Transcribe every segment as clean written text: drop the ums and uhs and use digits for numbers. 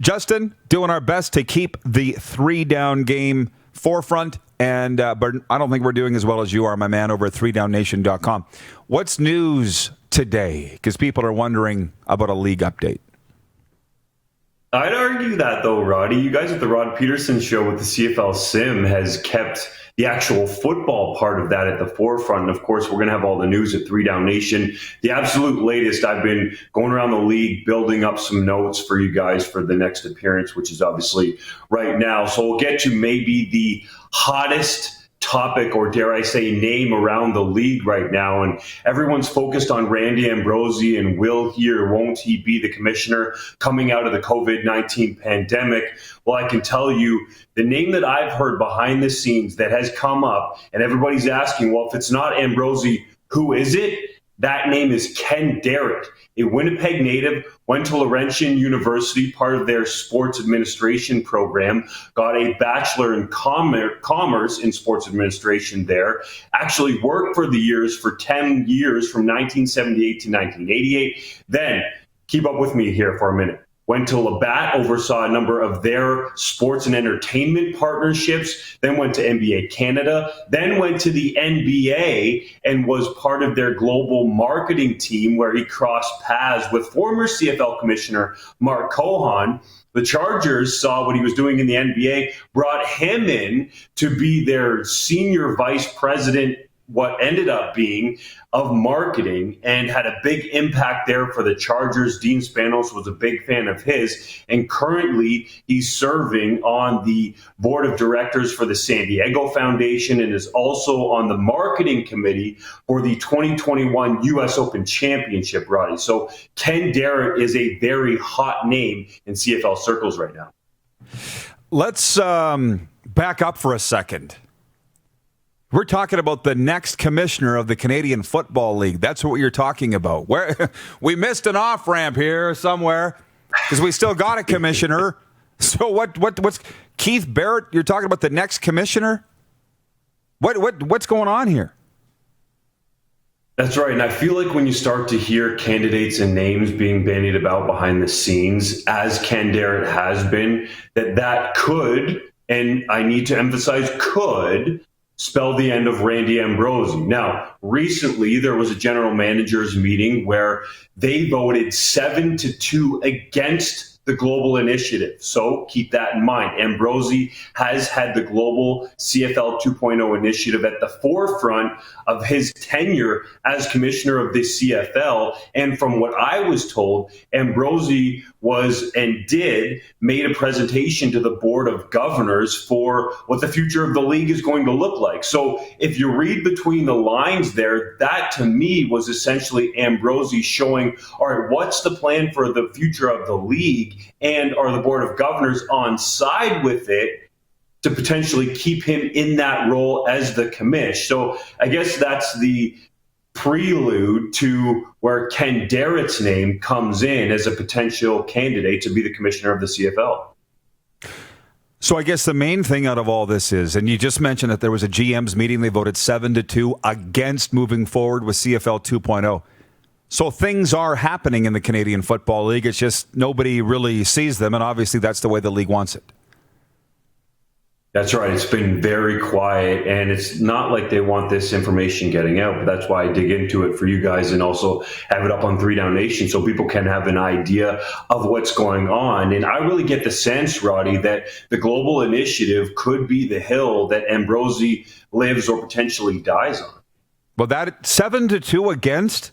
Justin, doing our best to keep the 3-down game forefront, and but I don't think we're doing as well as you are, my man, over at 3downnation.com. What's news today? Because people are wondering about a league update. I'd argue that, though, Roddy. You guys at the Rod Pedersen Show with the CFL Sim has kept the actual football part of that at the forefront. And, of course, we're going to have all the news at 3Down Nation. The absolute latest, I've been going around the league, building up some notes for you guys for the next appearance, which is obviously right now. So we'll get to maybe the hottest topic, or dare I say name, around the league right now. And everyone's focused on Randy Ambrosie and will he or won't he be the commissioner coming out of the COVID-19 pandemic. Well, I can tell you the name that I've heard behind the scenes that has come up, and everybody's asking, well, if it's not Ambrosie, who is it? That name is Ken Derritt, a Winnipeg native, went to Laurentian University, part of their sports administration program, got a bachelor in commerce in sports administration there, actually worked for 10 years from 1978 to 1988. Then, keep up with me here for a minute. Went to Labatt, oversaw a number of their sports and entertainment partnerships, then went to NBA Canada, then went to the NBA and was part of their global marketing team where he crossed paths with former CFL Commissioner Mark Cohan. The Chargers saw what he was doing in the NBA, brought him in to be their senior vice president, what ended up being, of marketing, and had a big impact there for the Chargers. Dean Spanos was a big fan of his, and currently he's serving on the board of directors for the San Diego Foundation and is also on the marketing committee for the 2021 U.S. Open Championship, Roddy. So Ken Derritt is a very hot name in CFL circles right now. Let's back up for a second. We're talking about the next commissioner of the Canadian Football League. That's what you're talking about. Where we missed an off-ramp here somewhere because we still got a commissioner. So what's Keith Barrett? You're talking about the next commissioner? What's going on here? That's right. And I feel like when you start to hear candidates and names being bandied about behind the scenes, as Ken Derritt has been, that could, and I need to emphasize could, spell the end of Randy Ambrosie. Now, recently there was a general managers meeting where they voted 7-2 against the global initiative. So keep that in mind. Ambrosie has had the global CFL 2.0 initiative at the forefront of his tenure as commissioner of the CFL. And from what I was told, Ambrosie made a presentation to the board of governors for what the future of the league is going to look like. So if you read between the lines there, that to me was essentially Ambrosie showing, all right, what's the plan for the future of the league? And are the board of governors on side with it to potentially keep him in that role as the commish? So I guess that's the prelude to where Ken Derritt's name comes in as a potential candidate to be the commissioner of the CFL. So I guess the main thing out of all this is, and you just mentioned that there was a GM's meeting, they voted 7-2 against moving forward with CFL 2.0. So things are happening in the Canadian Football League. It's just nobody really sees them, and obviously that's the way the league wants it. That's right. It's been very quiet, and it's not like they want this information getting out, but that's why I dig into it for you guys and also have it up on 3Down Nation so people can have an idea of what's going on. And I really get the sense, Roddy, that the global initiative could be the hill that Ambrosie lives or potentially dies on. Well, that 7-2 against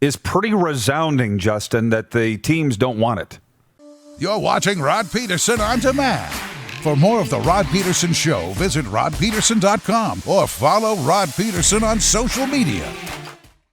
is pretty resounding, Justin, that the teams don't want it. You're watching Rod Pedersen On Demand. For more of The Rod Pedersen Show, visit rodpedersen.com or follow Rod Pedersen on social media.